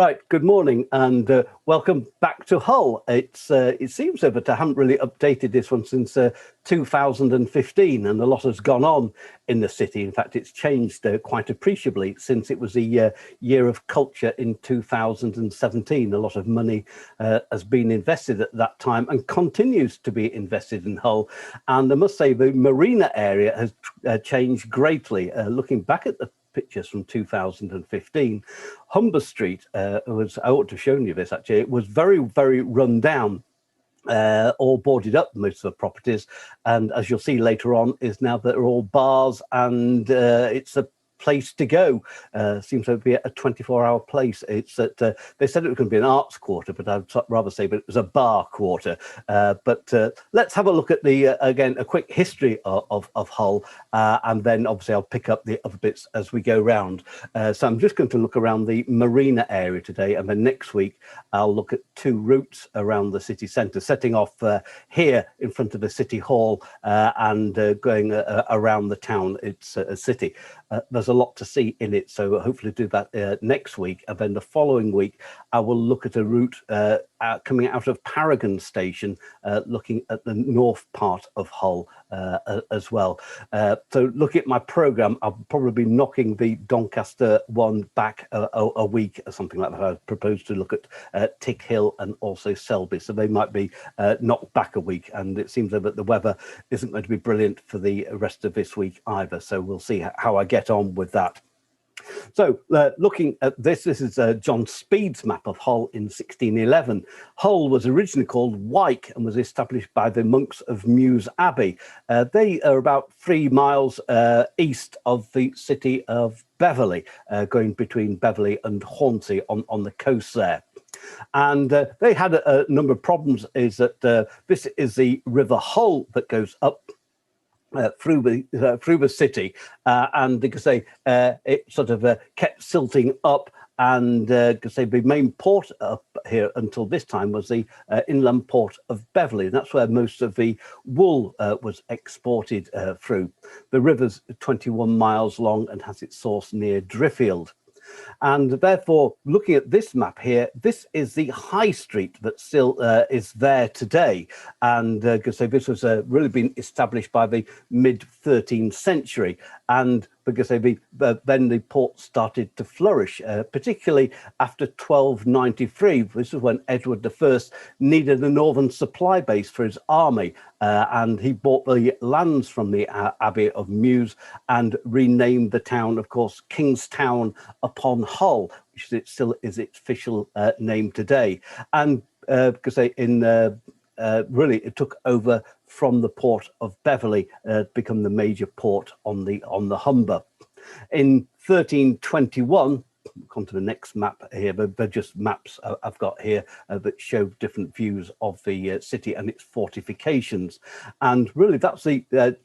Right, good morning and welcome back to Hull. It seems though that I haven't really updated this one since 2015, and a lot has gone on in the city. In fact, it's changed quite appreciably since it was the year of culture in 2017. A lot of money has been invested at that time and continues to be invested in Hull. And I must say the Marina area has changed greatly. Looking back at the pictures from 2015, Humber Street I ought to have shown you this actually. It was very, very run down, all boarded up, most of the properties, and as you'll see later on, is now that they're all bars, and it's a place to go. Seems to be a 24-hour place. It's at they said it was going to be an arts quarter, but I'd rather say that it was a bar quarter. But let's have a look at the again a quick history of Hull, and then obviously I'll pick up the other bits as we go round. So I'm just going to look around the Marina area today, and then next week I'll look at two routes around the city centre, setting off here in front of the City Hall and going around the town. It's a city. There's a lot to see in it, so hopefully do that next week, and then the following week I will look at a route coming out of Paragon Station, looking at the north part of Hull as well. So look at my programme, I'll probably be knocking the Doncaster one back a week or something like that. I propose to look at Tick Hill and also Selby, so they might be knocked back a week, and it seems that the weather isn't going to be brilliant for the rest of this week either, so we'll see how I get on with that. So looking at this is John Speed's map of Hull in 1611. Hull was originally called Wyke and was established by the monks of Mews Abbey. They are about 3 miles east of the city of Beverley, going between Beverley and Hornsey on the coast there. And they had a number of problems. Is that this is the River Hull that goes up through the city, and because it sort of kept silting up, and because the main port up here until this time was the inland port of Beverley, and that's where most of the wool was exported through. The river's 21 miles long and has its source near Driffield. And therefore, looking at this map here, this is the high street that still is there today. And because this was really been established by the mid-13th century. And because then the port started to flourish, particularly after 1293. This is when Edward I needed a northern supply base for his army, and he bought the lands from the Abbey of Mews and renamed the town, of course, Kingstown upon Hull, which still is its official name today. And because really it took over from the port of Beverley, become the major port on the Humber. In 1321, come to the next map here, but they're just maps I've got here that show different views of the city and its fortifications. And really that's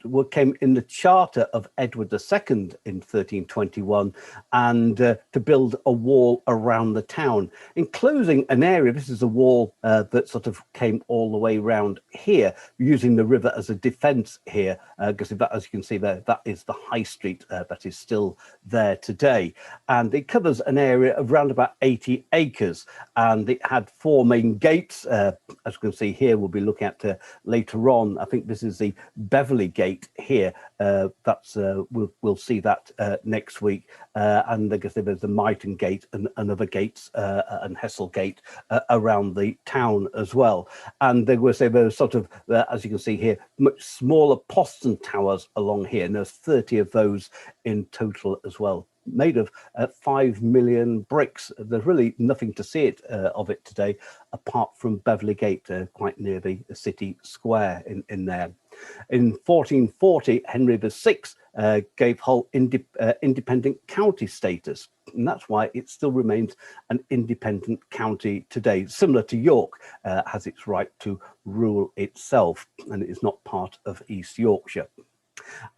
what came in the charter of Edward II in 1321, and to build a wall around the town, enclosing an area. This is a wall that sort of came all the way around here, using the river as a defence here, because as you can see there, that is the high street that is still there today. And it covers an area of around about 80 acres, and it had 4 main gates, as you can see here. We'll be looking at later on. I think this is the Beverley Gate here. We'll see that next week. And I guess there's the Myton Gate and other gates and Hessel Gate around the town as well. And there was sort of, as you can see here, much smaller postern towers along here, and there's 30 of those in total as well, made of 5 million bricks. There's really nothing to see of it today, apart from Beverley Gate, quite near the city square in there. In 1440, Henry VI gave Hull independent county status, and that's why it still remains an independent county today. Similar to York, has its right to rule itself, and it is not part of East Yorkshire.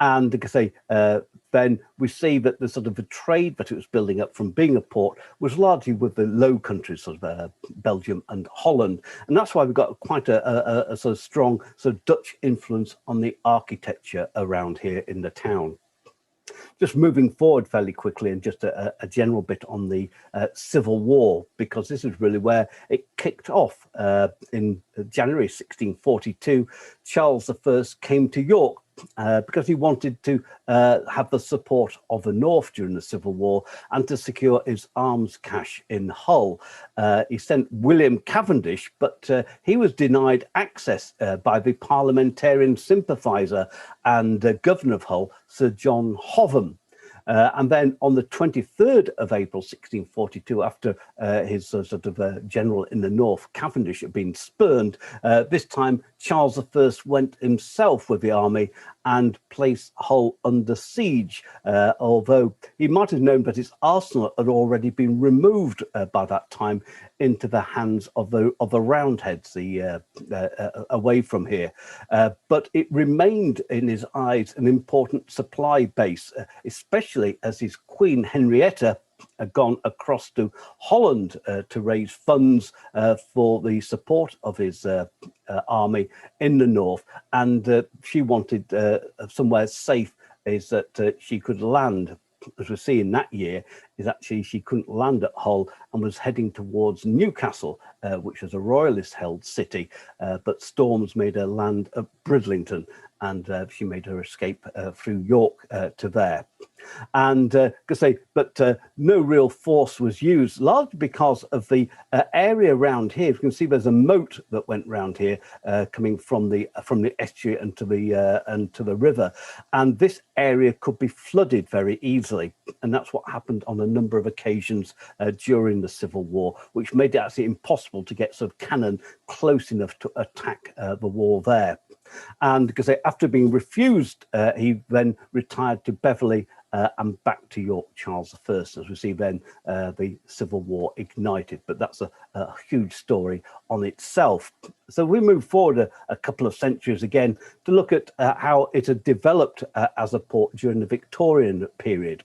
And like I say, then we see that the sort of the trade that it was building up from being a port was largely with the Low Countries, sort of Belgium and Holland, and that's why we've got quite a sort of strong sort of Dutch influence on the architecture around here in the town. Just moving forward fairly quickly, and just a general bit on the Civil War, because this is really where it kicked off. In January 1642, Charles I came to York because he wanted to have the support of the North during the Civil War and to secure his arms cache in Hull. He sent William Cavendish, but he was denied access by the parliamentarian sympathiser and governor of Hull, Sir John Hovham. And then on the 23rd of April 1642, after his general in the north, Cavendish, had been spurned, this time Charles I went himself with the army and placed Hull under siege, although he might have known that its arsenal had already been removed by that time into the hands of the Roundheads, away from here. But it remained in his eyes an important supply base, especially as his Queen Henrietta had gone across to Holland to raise funds for the support of his army in the north, and she wanted somewhere safe is that she could land. As we see in that year, is actually she couldn't land at Hull and was heading towards Newcastle, which was a royalist-held city, but storms made her land at Bridlington, and she made her escape through York to there. And no real force was used, largely because of the area around here. You can see there's a moat that went round here, coming from the estuary and to the river, and this area could be flooded very easily, and that's what happened on a number of occasions during the Civil War, which made it actually impossible to get sort of cannon close enough to attack the wall there. And because after being refused, he then retired to Beverley and back to York, Charles I, as we see then the Civil War ignited. But that's a huge story on itself. So we move forward a couple of centuries again to look at how it had developed as a port during the Victorian period.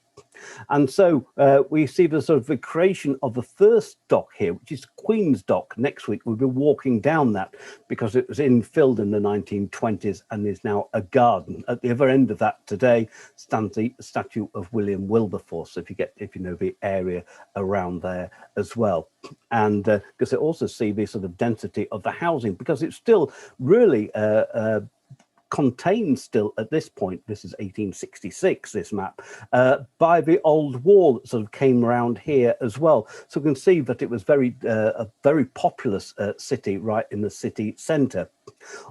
And so we see the creation of the first dock here, which is Queen's Dock. Next week we'll be walking down that because it was infilled in the 1920s and is now a garden. At the other end of that today stands the statue of William Wilberforce, if you know the area around there as well. And because it also see the sort of density of the housing, because it's still really contained still at this point, this is 1866, this map, by the old wall that sort of came around here as well. So we can see that it was a very populous city right in the city centre.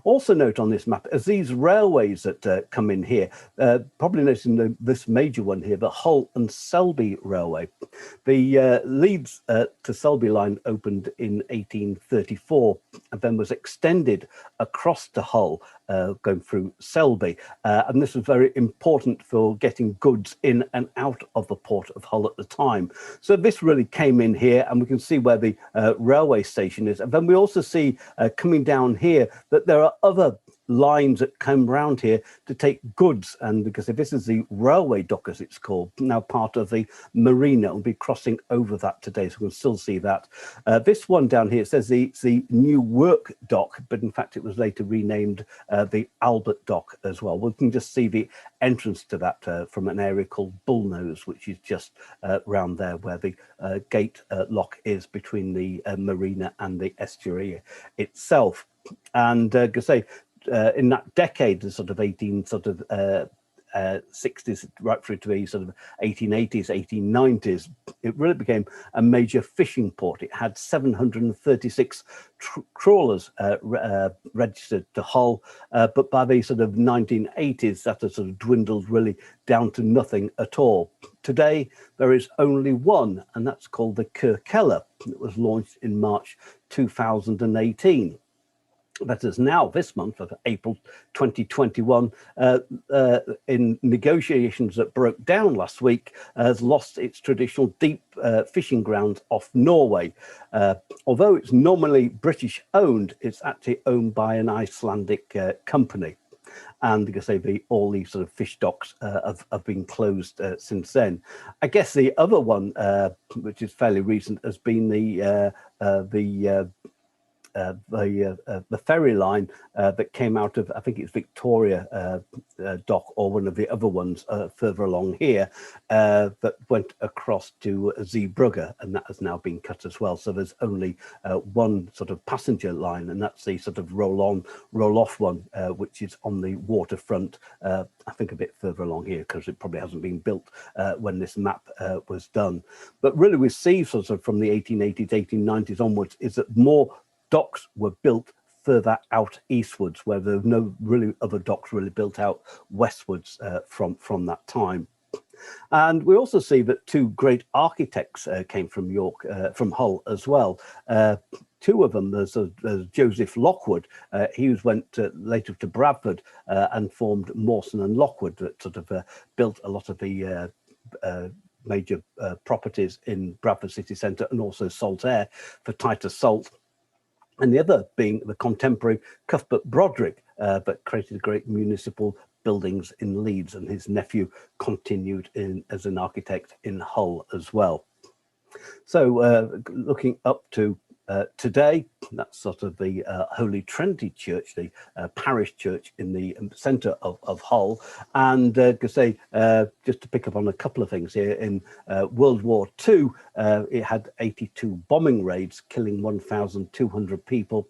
Also note on this map, as these railways that come in here, probably noticing this major one here, the Hull and Selby Railway. The Leeds to Selby line opened in 1834 and then was extended across to Hull, going through Selby. And this was very important for getting goods in and out of the port of Hull at the time. So this really came in here, and we can see where the railway station is. And then we also see coming down here that there are other lines that come round here to take goods, and because this is the railway dock, as it's called, now part of the Marina. We'll be crossing over that today, so we'll still see that. This one down here, it says it's the New Work Dock, but in fact it was later renamed the Albert Dock as well. We can just see the entrance to that from an area called Bullnose, which is just round there where the gate lock is between the Marina and the estuary itself. And in that decade, the sort of 60s right through to the sort of 1880s, 1890s, it really became a major fishing port. It had 736 trawlers registered to Hull, but by the sort of 1980s, that has sort of dwindled really down to nothing at all. Today, there is only one, and that's called the Kirkeller. It was launched in March 2018. That is now this month of April 2021, in negotiations that broke down last week, has lost its traditional deep fishing grounds off Norway. Although it's nominally British owned, it's actually owned by an Icelandic company. And because all these sort of fish docks have been closed since then. I guess the other one, which is fairly recent, has been the the ferry line that came out of, I think it's Victoria Dock, or one of the other ones further along here, that went across to Zeebrugge, and that has now been cut as well. So there's only one sort of passenger line, and that's the sort of roll-on, roll-off one, which is on the waterfront, I think a bit further along here, because it probably hasn't been built when this map was done. But really we see sort of from the 1880s, 1890s onwards is that more docks were built further out eastwards, where there were no really other docks really built out westwards from that time. And we also see that two great architects came from York, from Hull as well. Two of them, there's Joseph Lockwood. He went later to Bradford and formed Mawson and Lockwood, that sort of built a lot of the major properties in Bradford city centre, and also Saltaire for Titus Salt. And the other being the contemporary Cuthbert Broderick, that created great municipal buildings in Leeds, and his nephew continued as an architect in Hull as well. So looking up to today, that's sort of the Holy Trinity Church, the parish church in the centre of Hull. And just to pick up on a couple of things here, in World War II, it had 82 bombing raids, killing 1,200 people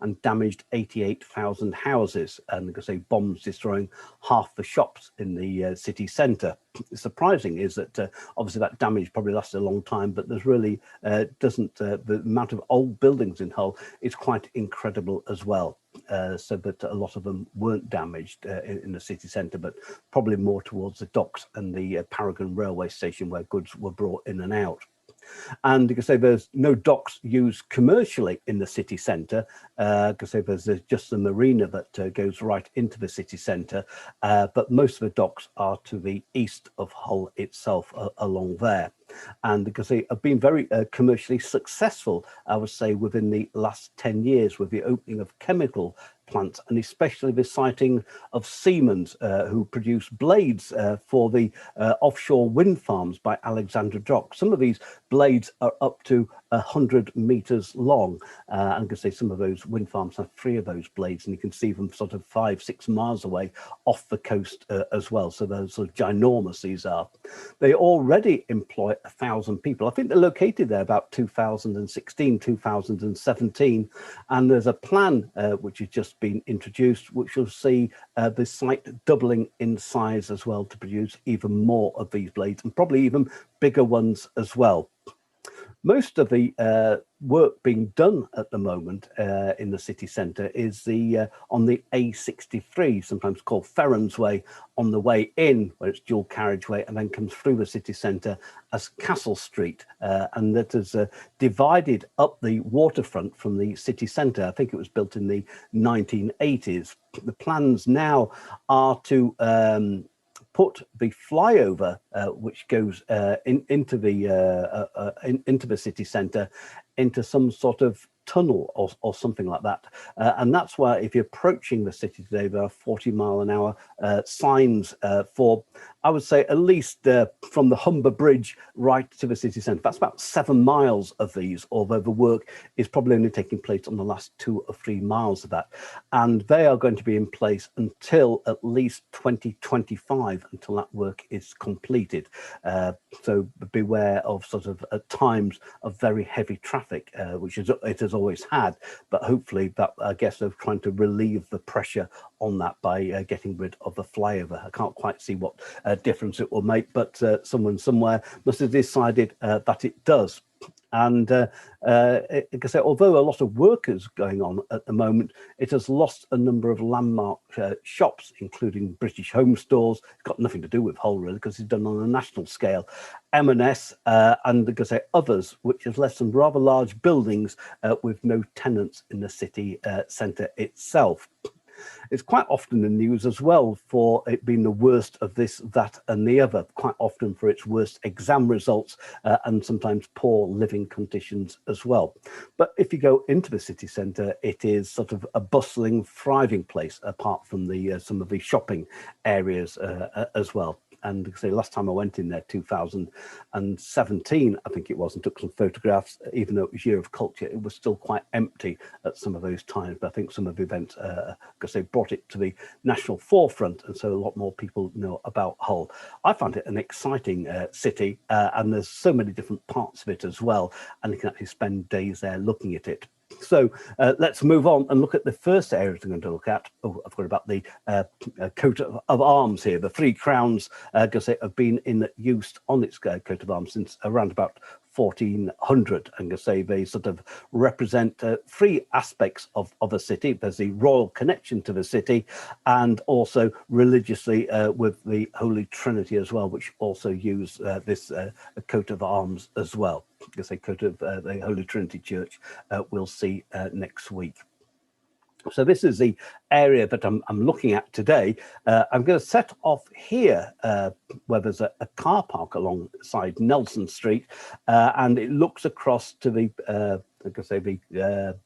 and damaged 88,000 houses. And bombs destroying half the shops in the city centre. Surprising is that obviously that damage probably lasted a long time, but there's really the amount of old buildings in Hull is quite incredible as well. So that a lot of them weren't damaged in the city centre, but probably more towards the docks and the Paragon railway station, where goods were brought in and out. And you can say there's no docks used commercially in the city centre, because there's just the Marina that goes right into the city centre, but most of the docks are to the east of Hull itself, along there. And because they have been very commercially successful, I would say, within the last 10 years, with the opening of chemical plants, and especially the sighting of Siemens, who produce blades for the offshore wind farms by Alexandra Dock. Some of these blades are up to 100 meters long, and you can some of those wind farms have 3 of those blades, and you can see them sort of 5-6 miles away off the coast as well. So they're sort of ginormous, these are. They already employ 1,000 people. I think they're located there about 2016, 2017, and there's a plan which has just been introduced, which will see the site doubling in size as well, to produce even more of these blades, and probably even bigger ones as well. Most of the work being done at the moment in the city centre is on the A63, sometimes called Ferrans Way, on the way in, where it's dual carriageway, and then comes through the city centre as Castle Street, and that has divided up the waterfront from the city centre. I think it was built in the 1980s. The plans now are to put the flyover, which goes into the city centre, into some sort of tunnel or something like that. And that's why, if you're approaching the city today, there are 40-mile-an-hour signs for, I would say, at least from the Humber Bridge right to the city centre. That's about 7 miles of these, although the work is probably only taking place on the last 2 or 3 miles of that. And they are going to be in place until at least 2025, until that work is completed. So beware of sort of at times of very heavy traffic, which it has always had, but hopefully that, I guess, they're trying to relieve the pressure on that by getting rid of the flyover. I can't quite see what difference it will make, but someone somewhere must have decided that it does. And like I say, although a lot of work is going on at the moment, it has lost a number of landmark shops, including British Home Stores. It's got nothing to do with Hull, really, because it's done on a national scale. M&S and, like I say, others, which has left some rather large buildings with no tenants in the city centre itself. It's quite often in the news as well for it being the worst of this, that and the other, quite often for its worst exam results and sometimes poor living conditions as well. But if you go into the city centre, it is sort of a bustling, thriving place, apart from the some of the shopping areas as well. and say last time I went in there, 2017, I think it was, and took some photographs. Even though it was Year of Culture, it was still quite empty at some of those times. But I think some of the events, because they brought it to the national forefront, and so a lot more people know about Hull. I found it an exciting city, and there's so many different parts of it as well, and you can actually spend days there looking at it. So let's move on and look at the first area we're going to look at. Oh, I've got about the coat of arms here. The 3 crowns, because they have been in use on its coat of arms since around about 1400, and to say they sort of represent 3 aspects of a city. There's the royal connection to the city, and also religiously with the Holy Trinity as well, which also use this coat of arms as well. Because a coat of the Holy Trinity Church we'll see next week. So this is the area that I'm looking at today. I'm going to set off here where there's a car park alongside Nelson Street, and it looks across to the like I say, to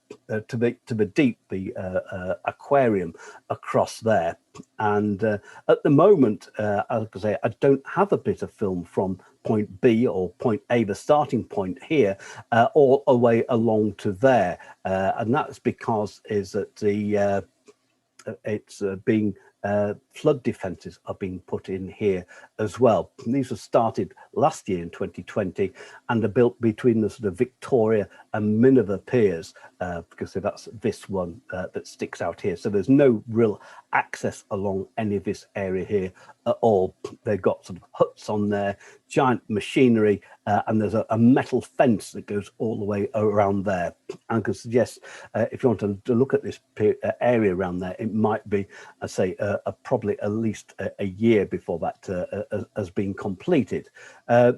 the deep, the aquarium across there. And at the moment, as I say, I don't have a bit of film from point B or point A, the starting point here, all the way along to there, and that's because is that the it's being flood defences are being put in here as well. And these were started last year in 2020 and are built between the sort of Victoria and Millennium Piers, because that's this one that sticks out here. So there's no real access along any of this area here at all. They've got sort of huts on there, giant machinery, and there's a metal fence that goes all the way around there. And I can suggest if you want to look at this area around there, it might be, I say, probably at least a year before that has been completed.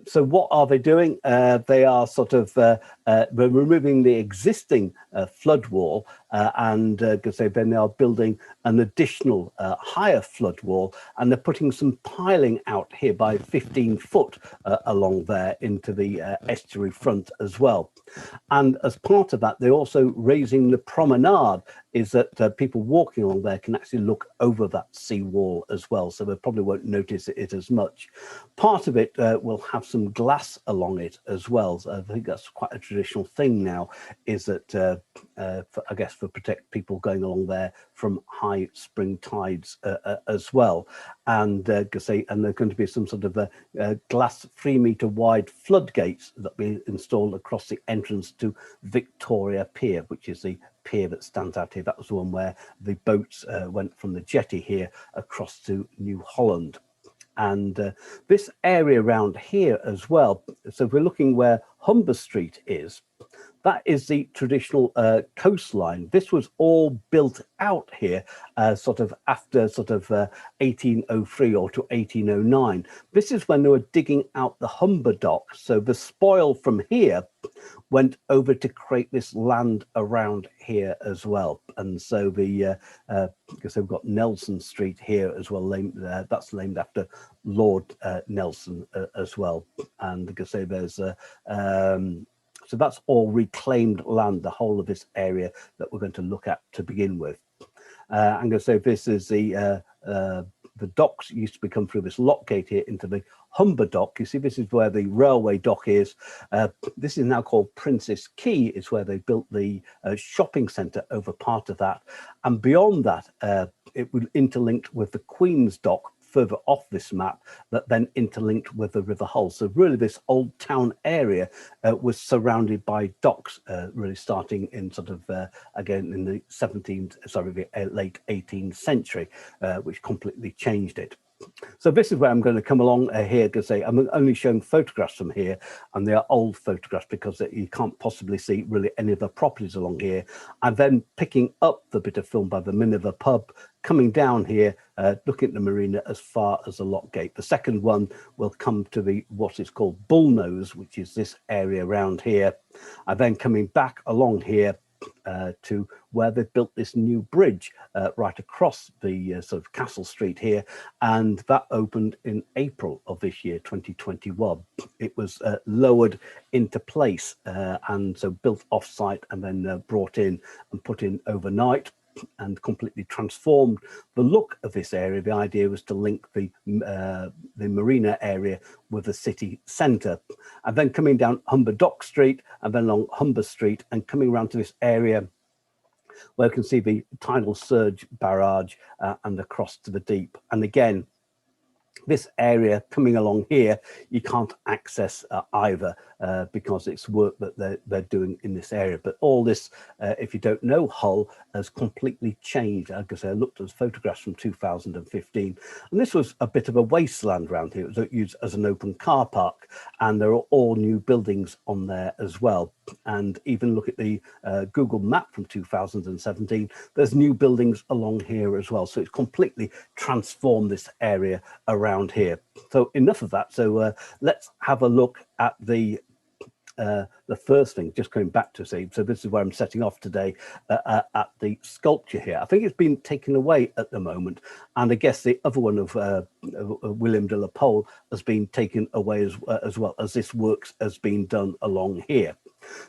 So what are they doing? They are sort of removing the existing flood wall, and because then they are building an additional higher flood wall, and they're putting some piling out here by 15 foot along there into the estuary front as well. And as part of that, they're also raising the promenade, is that people walking along there can actually look over that sea wall as well, so they probably won't notice it as much. Part of it will have some glass along it as well. So I think that's quite a traditional thing now, is that I guess for protect people going along there from high spring tides as well. And and there are going to be some sort of glass 3-meter wide floodgates that will be installed across the entrance to Victoria Pier, which is the pier that stands out here. That was the one where the boats went from the jetty here across to New Holland. And this area around here as well, so if we're looking where Humber Street is, that is the traditional coastline. This was all built out here sort of after 1803 or to 1809. This is when they were digging out the Humber dock. So the spoil from here went over to create this land around here as well. And so the because we've got Nelson Street here as well, that's named after Lord Nelson as well. And because there's so that's all reclaimed land, the whole of this area that we're going to look at to begin with. I'm going to say this is the docks used to come through this lock gate here into the Humber dock. You see, this is where the railway dock is. This is now called Princess Quay. It's where they built the shopping centre over part of that. And beyond that, it would interlinked with the Queen's dock further off this map that then interlinked with the River Hull. So really this old town area was surrounded by docks, really starting in sort of, again, in the late 18th century, which completely changed it. So this is where I'm going to come along here, because I'm only showing photographs from here, and they are old photographs because you can't possibly see really any of the properties along here. I'm then picking up the bit of film by the Minerva pub, coming down here, looking at the marina as far as the lock gate. The second one will come to the what is called Bullnose, which is this area around here. I'm then coming back along here to where they've built this new bridge right across the sort of Castle Street here, and that opened in April of this year, 2021. It was lowered into place and so built off-site and then brought in and put in overnight. and completely transformed the look of this area. The idea was to link the Marina area with the city centre, and then coming down Humber Dock Street and then along Humber Street and coming around to this area where you can see the tidal surge barrage and across to the deep. And again, this area coming along here, you can't access either because it's work that they're doing in this area. But all this, if you don't know Hull, has completely changed. Like I say, I looked at photographs from 2015, and this was a bit of a wasteland around here. It was used as an open car park, and there are all new buildings on there as well. And even look at the Google map from 2017, there's new buildings along here as well. So it's completely transformed this area around here. So enough of that. So let's have a look at the first thing, just coming back to see. So this is where I'm setting off today at the sculpture here. I think it's been taken away at the moment. And I guess the other one of William de la Pole has been taken away as well as this works has been done along here.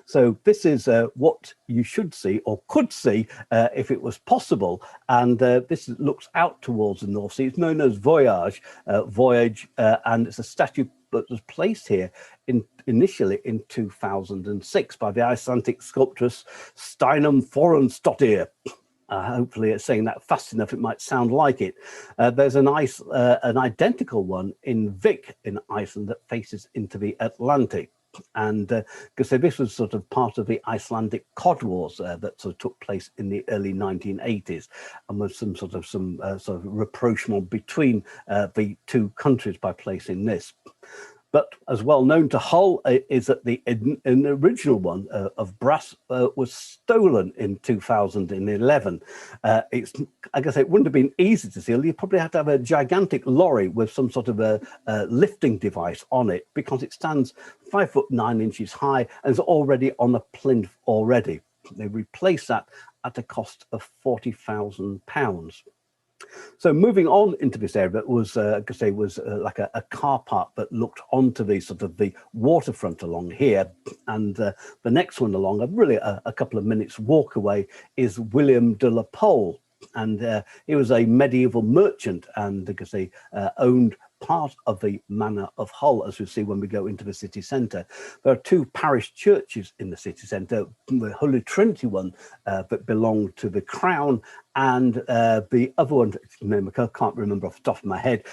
So this is what you should see or could see if it was possible. And this looks out towards the North Sea. It's known as Voyage, and it's a statue that was placed here initially in 2006 by the Icelandic sculptress Steinum Thornsdottir. Hopefully it's saying that fast enough, it might sound like it. There's an identical one in Vik in Iceland that faces into the Atlantic. And because this was sort of part of the Icelandic Cod Wars that sort of took place in the early 1980s, and was some sort of rapprochement between the two countries by placing this. But as well known to Hull is that an original one of brass was stolen in 2011. It's, I guess it wouldn't have been easy to steal. You probably had to have a gigantic lorry with some sort of a lifting device on it, because it stands 5'9" high and is already on a plinth already. They replaced that at a cost of £40,000. So moving on into this area, that was, like a car park that looked onto the sort of the waterfront along here. And the next one along, really a couple of minutes walk away, is William de la Pole. And he was a medieval merchant, and because they owned part of the manor of Hull, as we see when we go into the city centre. There are two parish churches in the city centre, the Holy Trinity one that belonged to the Crown, and the other one, I can't remember off the top of my head,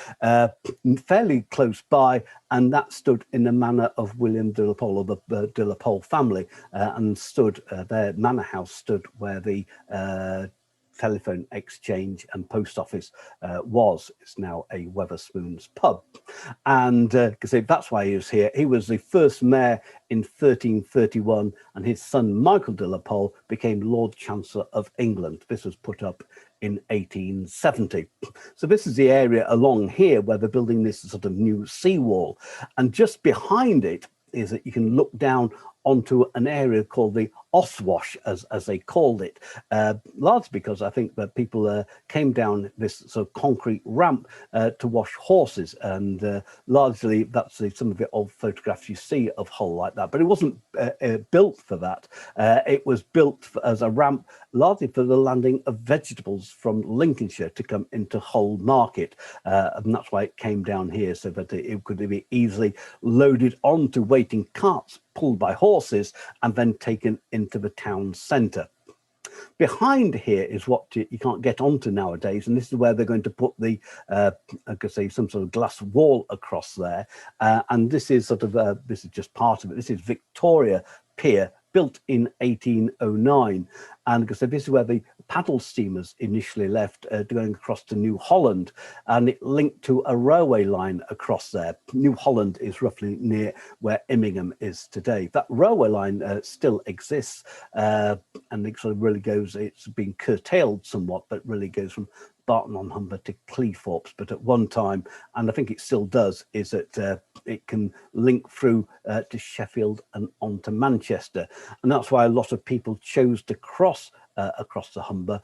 fairly close by, and that stood in the manor of William de la Pole, or the de la Pole family, and stood, their manor house stood where the telephone exchange and post office was. It's now a Wetherspoons pub. And because that's why he was here. He was the first mayor in 1331, and his son Michael de la Pole became Lord Chancellor of England. This was put up in 1870. So this is the area along here where they're building this sort of new seawall. And just behind it is that you can look down onto an area called the Oswash, as they called it, largely because I think that people came down this sort of concrete ramp to wash horses, and largely that's some of the old photographs you see of Hull like that. But it wasn't built for that. It was built as a ramp largely for the landing of vegetables from Lincolnshire to come into Hull Market, and that's why it came down here, so that it could be easily loaded onto waiting carts pulled by horses and then taken into the town centre. Behind here is what you can't get onto nowadays, and this is where they're going to put the, I could say, some sort of glass wall across there. And this is sort of, this is just part of it. This is Victoria Pier, built in 1809. And because this is where the paddle steamers initially left, going across to New Holland, and it linked to a railway line across there. New Holland is roughly near where Immingham is today. That railway line still exists, and it sort of really goes, it's been curtailed somewhat, but really goes from Barton-on-Humber to Cleethorpes. But at one time, and I think it still does, is that it can link through to Sheffield and on to Manchester. And that's why a lot of people chose to cross across the Humber,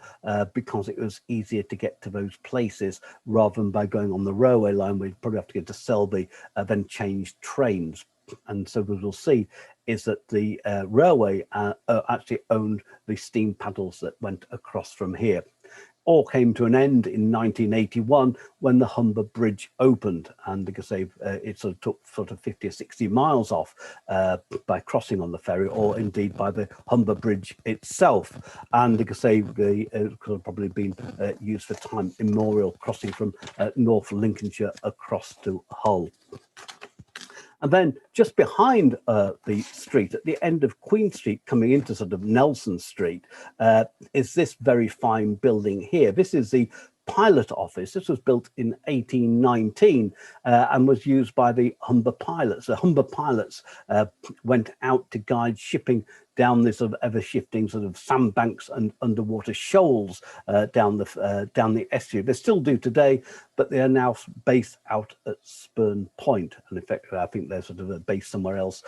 because it was easier to get to those places rather than by going on the railway line. We'd probably have to get to Selby, then change trains. And so what we'll see is that the railway actually owned the steam paddles that went across from here. All came to an end in 1981 when the Humber Bridge opened, and like I say, it sort of took 50 or 60 miles off by crossing on the ferry, or indeed by the Humber Bridge itself. And like I say, it could have probably been used for time immemorial, crossing from North Lincolnshire across to Hull. And then just behind the street, at the end of Queen Street, coming into sort of Nelson Street, is this very fine building here. This is the pilot office. This was built in 1819 and was used by the Humber pilots. The Humber pilots went out to guide shipping down this sort of ever-shifting sort of sandbanks and underwater shoals down the estuary. They still do today, but they are now based out at Spurn Point. And in fact, I think they're sort of based somewhere else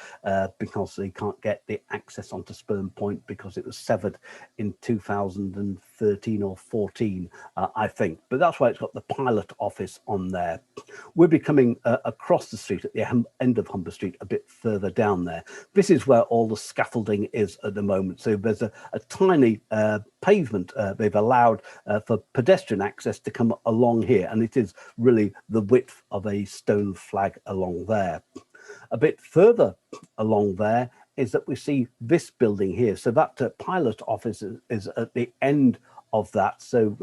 because they can't get the access onto Spurn Point because it was severed in 2013 or 14, I think. But that's why it's got the pilot office on there. We'll be coming across the street at the end of Humber Street, a bit further down there. This is where all the scaffolding is at the moment. So there's a tiny pavement they've allowed for pedestrian access to come along here, and it is really the width of a stone flag along there. A bit further along there is that we see this building here. So that pilot office is at the end of that. So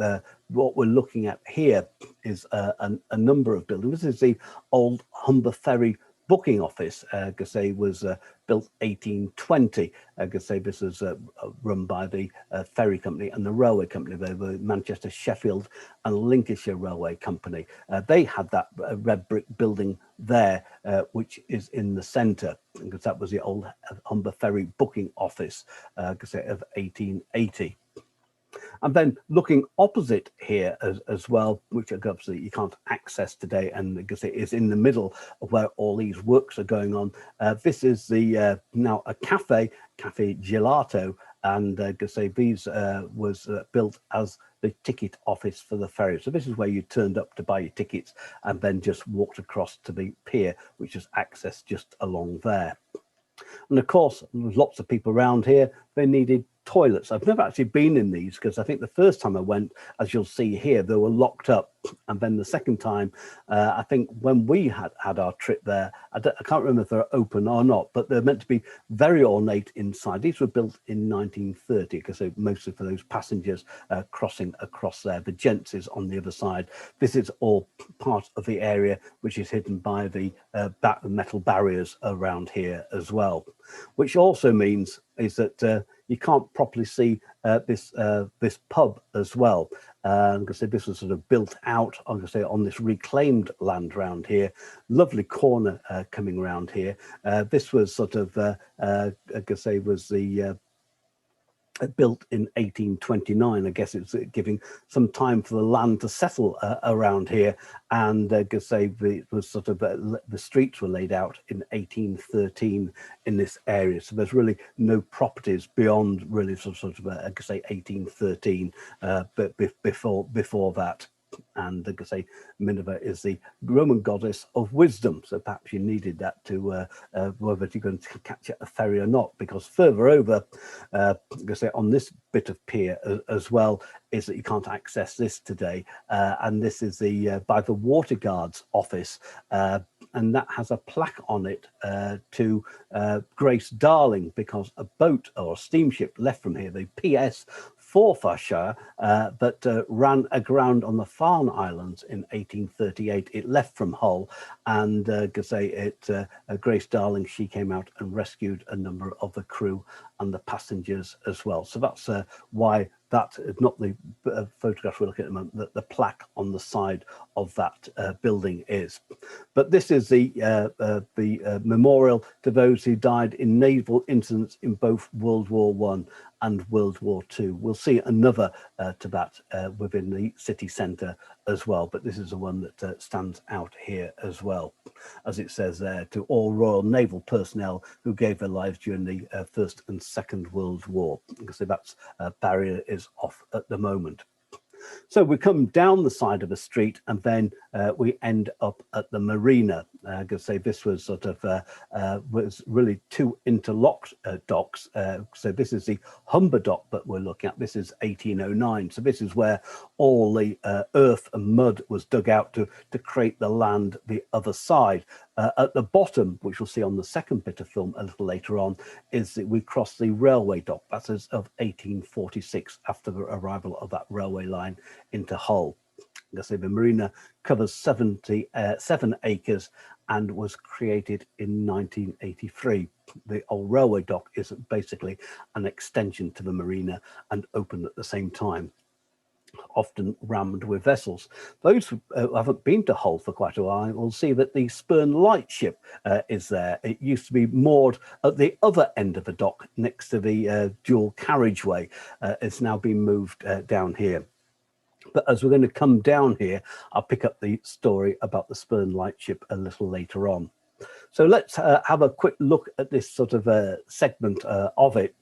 what we're looking at here is a number of buildings. This is the old Humber Ferry booking office. Say was built 1820. Say this was run by the ferry company and the railway company. They were Manchester, Sheffield and Lincolnshire Railway Company. They had that red brick building there, which is in the centre, because that was the old Humber Ferry booking office say of 1880. And then looking opposite here as well, which obviously you can't access today, and because it is in the middle of where all these works are going on. This is the now a cafe Gelato, and say these was built as the ticket office for the ferry. So this is where you turned up to buy your tickets and then just walked across to the pier, which is accessed just along there. And of course, there was lots of people around here. They needed toilets. I've never actually been in these because I think the first time I went, as you'll see here, they were locked up. And then the second time, I think when we had our trip there, I can't remember if they're open or not, but they're meant to be very ornate inside. These were built in 1930 because they're mostly for those passengers crossing across there. The gents is on the other side. This is all part of the area which is hidden by the metal barriers around here as well, which also means is that you can't properly see this pub as well. Because this was sort of built out, I'm going to say, on this reclaimed land around here. Lovely corner coming around here. This was sort of, I guess, say, was the built in 1829. I guess it's giving some time for the land to settle around here, and say it was sort of the streets were laid out in 1813 in this area. So there's really no properties beyond really sort of I could say 1813, but before that. And like I say, Minerva is the Roman goddess of wisdom. So perhaps you needed that to whether you're going to catch a ferry or not, because further over, like I say, on this bit of pier as well, is that you can't access this today. And this is the by the Water Guards office. And that has a plaque on it to Grace Darling, because a boat or a steamship left from here, the PS Forfarshire, that ran aground on the Farne Islands in 1838. It left from Hull, and Grace Darling, she came out and rescued a number of the crew and the passengers as well. So that's why that is not the photograph we're looking at the moment, that the plaque on the side of that building is. But this is the memorial to those who died in naval incidents in both World War I and World War II. We'll see another to that within the city centre as well, but this is the one that stands out here as well, as it says there, to all Royal Naval personnel who gave their lives during the First and Second World War. You can see that's barrier is off at the moment. So we come down the side of a street, and then we end up at the Marina. I'm going to say this was sort of was really two interlocked docks. So this is the Humber dock that we're looking at. This is 1809. So this is where all the earth and mud was dug out to create the land the other side. At the bottom, which we'll see on the second bit of film a little later on, is that we cross the railway dock. That's as of 1846, after the arrival of that railway line into Hull. I say the marina covers 7 acres and was created in 1983. The old railway dock is basically an extension to the marina and opened at the same time, often rammed with vessels. Those who haven't been to Hull for quite a while will see that the Spurn lightship is there. It used to be moored at the other end of the dock next to the dual carriageway. It's now been moved down here. But as we're going to come down here, I'll pick up the story about the Spurn lightship a little later on. So let's have a quick look at this sort of segment of it.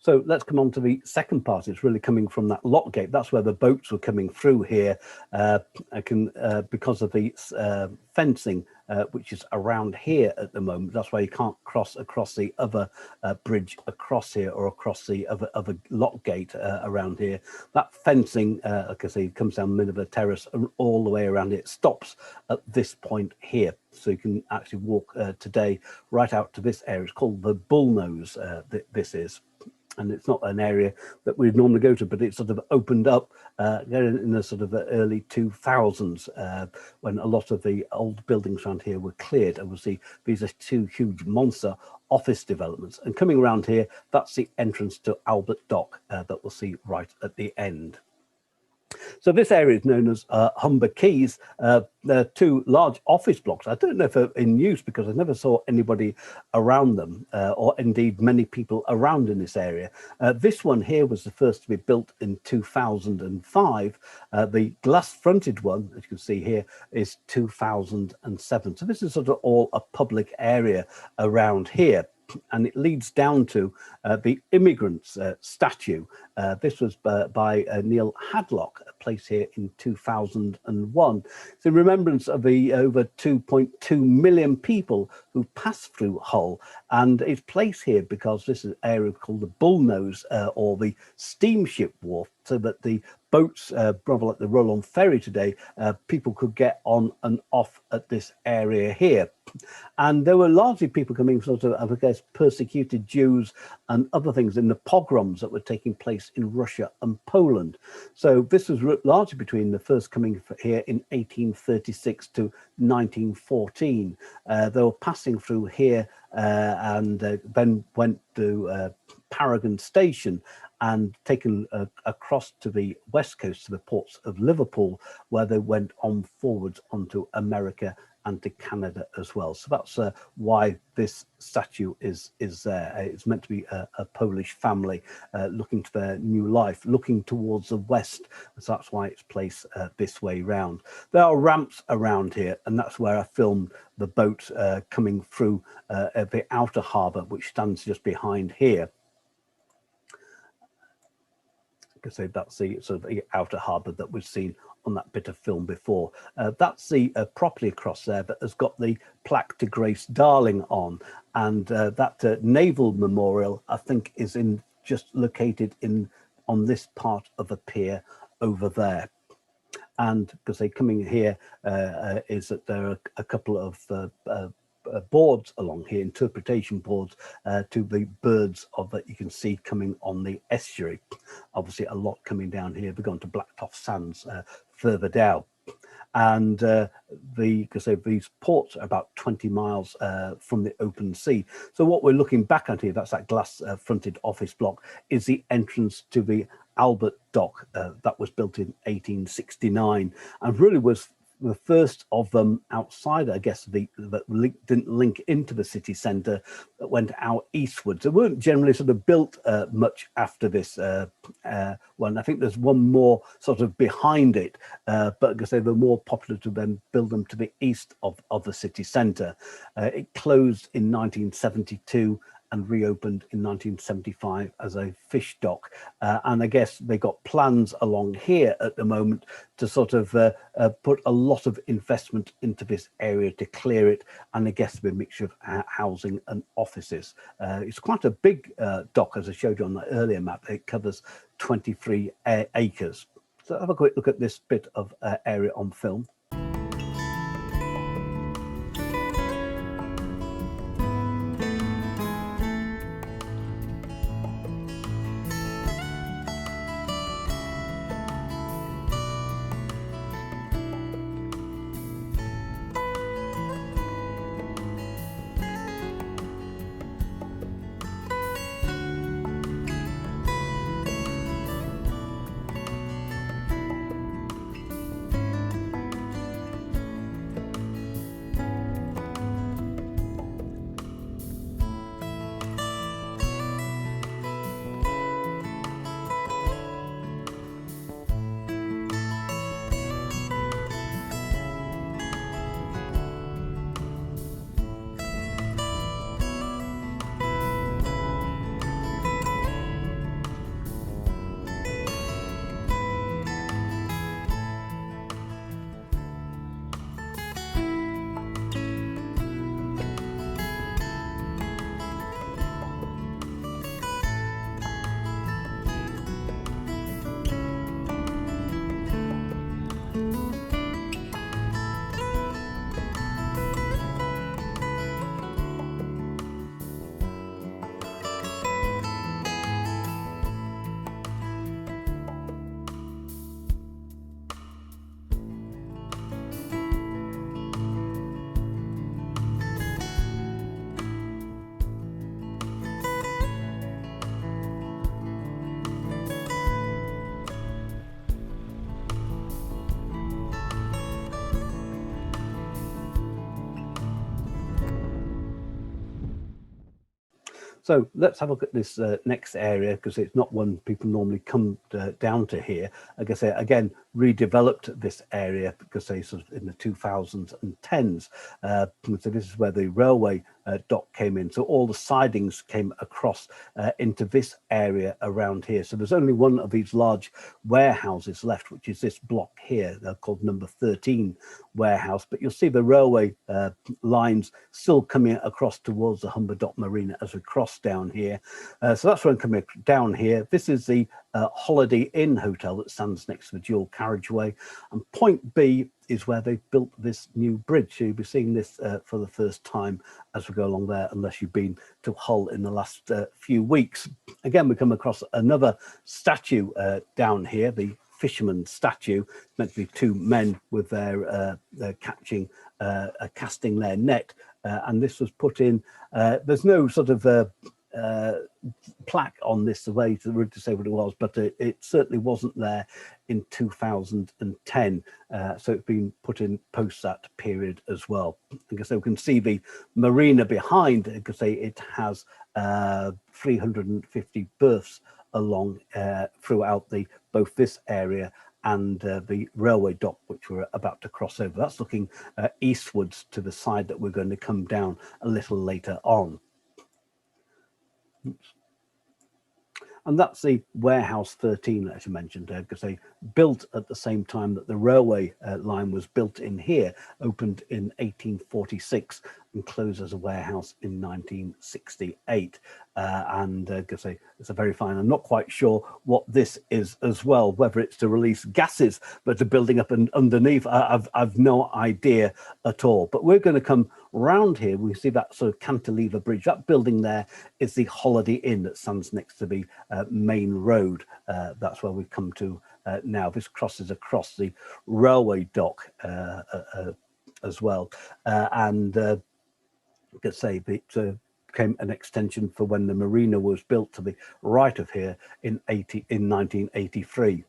So let's come on to the second part. It's really coming from that lock gate. That's where the boats were coming through here. Because of the fencing, which is around here at the moment. That's why you can't cross across the other bridge across here, or across the other lock gate around here. That fencing, like I say, comes down Minerva Terrace and all the way around. It stops at this point here. So you can actually walk today right out to this area. It's called the Bullnose, this is. And it's not an area that we'd normally go to, but it sort of opened up in the sort of early 2000s when a lot of the old buildings around here were cleared. And we'll see these are two huge monster office developments. And coming around here, that's the entrance to Albert Dock that we'll see right at the end. So this area is known as Humber Keys. There are two large office blocks. I don't know if they're in use because I never saw anybody around them or indeed many people around in this area. This one here was the first to be built in 2005. The glass-fronted one, as you can see here, is 2007. So this is sort of all a public area around here. And it leads down to the immigrants statue. This was by Neil Hadlock, placed here in 2001. It's in remembrance of the over 2.2 million people who passed through Hull, and it's placed here because this is an area called the Bullnose or the Steamship Wharf, so that the boats, rather like the roll-on ferry today, people could get on and off at this area here. And there were largely people coming sort of, I guess, persecuted Jews and other things in the pogroms that were taking place in Russia and Poland. So this was largely between the first coming here in 1836 to 1914. They were passing through here and then went to Paragon Station and taken across to the west coast to the ports of Liverpool, where they went on forwards onto America and to Canada as well. So that's why this statue is there. It's meant to be a Polish family looking to their new life, looking towards the west. So that's why it's placed this way round. There are ramps around here, and that's where I filmed the boat coming through the outer harbour, which stands just behind here. So that's the sort of the outer harbour that we've seen on that bit of film before. That's the property across there that has got the plaque to Grace Darling on, and that naval memorial I think is in just located in on this part of the pier over there. And because they coming here is that there are a couple of boards along here, interpretation boards to the birds of that you can see coming on the estuary. Obviously a lot coming down here. We're going to Blacktop Sands further down. And because these ports are about 20 miles from the open sea. So what we're looking back at here, that's that glass fronted office block, is the entrance to the Albert Dock that was built in 1869 and really was the first of them outside, I guess, that didn't link into the city centre, that went out eastwards. They weren't generally sort of built much after this one. I think there's one more sort of behind it, but because they were more popular to then build them to the east of the city centre. It closed in 1972 and reopened in 1975 as a fish dock. And I guess they got plans along here at the moment to sort of put a lot of investment into this area to clear it, and I guess a mixture of housing and offices. It's quite a big dock, as I showed you on the earlier map. It covers 23 acres. So have a quick look at this bit of area on film. So let's have a look at this next area, because it's not one people normally come down to here. Like I say, again, redeveloped this area because they sort of in the 2010s. So this is where the railway dock came in. So all the sidings came across into this area around here. So there's only one of these large warehouses left, which is this block here. They're called number 13 warehouse. But you'll see the railway lines still coming across towards the Humber Dock Marina as we cross down here. So that's where I'm coming down here. This is the Holiday Inn Hotel that stands next to the dual carriageway. And point B is where they built this new bridge. So you'll be seeing this for the first time as we go along there, unless you've been to Hull in the last few weeks. Again, we come across another statue down here, the Fisherman statue. It's meant to be two men with their catching, casting their net. And this was put in, there's no sort of plaque on this way to say what it was, but it certainly wasn't there in 2010. So it's been put in post that period as well. So we can see the marina behind, because it has 350 berths along throughout both this area and the railway dock, which we're about to cross over. That's looking eastwards to the side that we're going to come down a little later on. Oops. And that's the Warehouse 13, as you mentioned, because they built at the same time that the railway line was built in here, opened in 1846 and closed as a warehouse in 1968. And it's a very fine. I'm not quite sure what this is as well, whether it's to release gases that are building up and underneath. I've no idea at all. But we're going to come round here. We see that sort of cantilever bridge. That building there is the Holiday Inn that stands next to the main road. That's where we've come to now. This crosses across the railway dock as well. I could say it became an extension for when the marina was built to the right of here in 1983.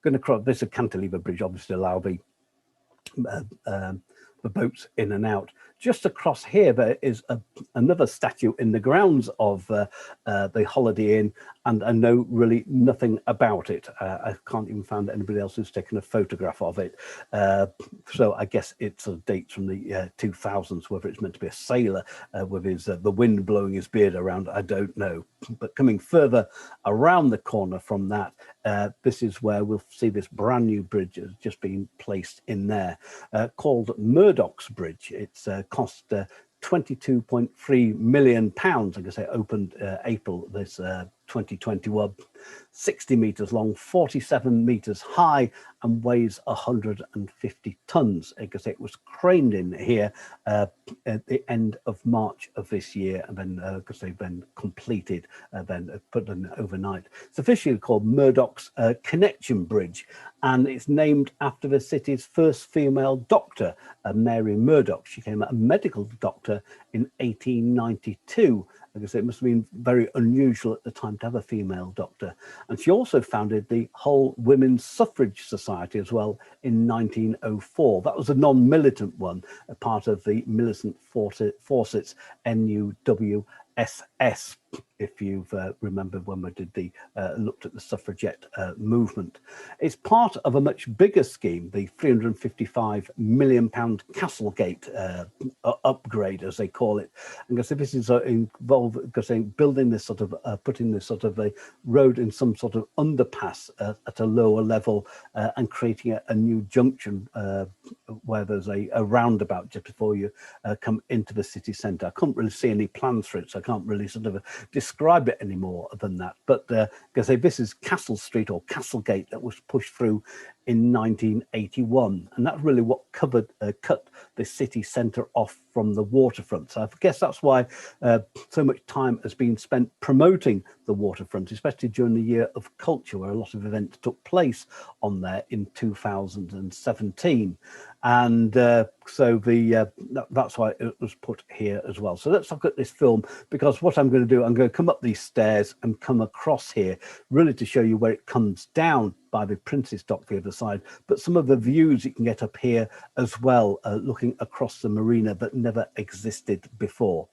Going to cross this cantilever bridge, obviously allow the boats in and out. Just across here, there is another statue in the grounds of the Holiday Inn, and I know really nothing about it. I can't even find anybody else who's taken a photograph of it. So I guess it sort of dates from the 2000s, whether it's meant to be a sailor with his the wind blowing his beard around, I don't know. But coming further around the corner from that, this is where we'll see this brand new bridge has just been placed in there, called Murdoch's Bridge. It's cost £22.3 million. Like I say, opened April this 2021, 60 meters long, 47 meters high, and weighs 150 tons. Because it was craned in here at the end of March of this year, and then because they've been completed, then put in overnight. It's officially called Murdoch's Connection Bridge, and it's named after the city's first female doctor, Mary Murdoch. She became a medical doctor in 1892. Like I say, it must have been very unusual at the time to have a female doctor. And she also founded the Hull Women's Suffrage Society as well in 1904. That was a non-militant one, a part of the Militant Forces, NUWSS, if you've remembered when we did the looked at the suffragette movement. It's part of a much bigger scheme, the £355 million Hessel Gate upgrade, as they call it. And because this is involved, because building this sort of putting this sort of a road in some sort of underpass at a lower level, and creating a new junction where there's a roundabout just before you come into the city centre. I couldn't really see any plans for it, so I can't really sort of describe it any more than that. But because this is Castle Street or Castle Gate that was pushed through in 1981, and that's really what cut the city centre off from the waterfront. So I guess that's why so much time has been spent promoting the waterfront, especially during the year of culture, where a lot of events took place on there in 2017. And so that's why it was put here as well. So let's look at this film, because what I'm going to do, I'm going to come up these stairs and come across here, really to show you where it comes down by the Prince's Dock the other side, but some of the views you can get up here as well, looking across the marina that never existed before.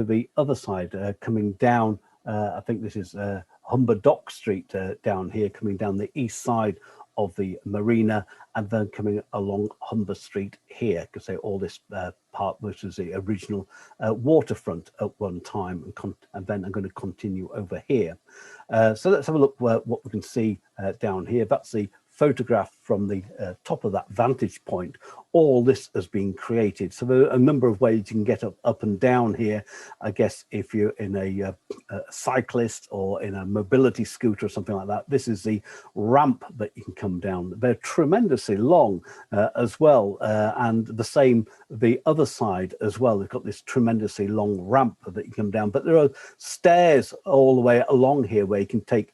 to the other side, coming down, I think this is Humber Dock Street down here, coming down the east side of the marina, and then coming along Humber Street here, because all this part, which was the original waterfront at one time, and then I'm going to continue over here. So let's have a look what we can see down here. That's the photograph from the top of that vantage point. All this has been created, so there are a number of ways you can get up and down here. I guess if you're in a cyclist or in a mobility scooter or something like that, this is the ramp that you can come down. They're tremendously long as well, and the same the other side as well. They've got this tremendously long ramp that you come down, but there are stairs all the way along here where you can take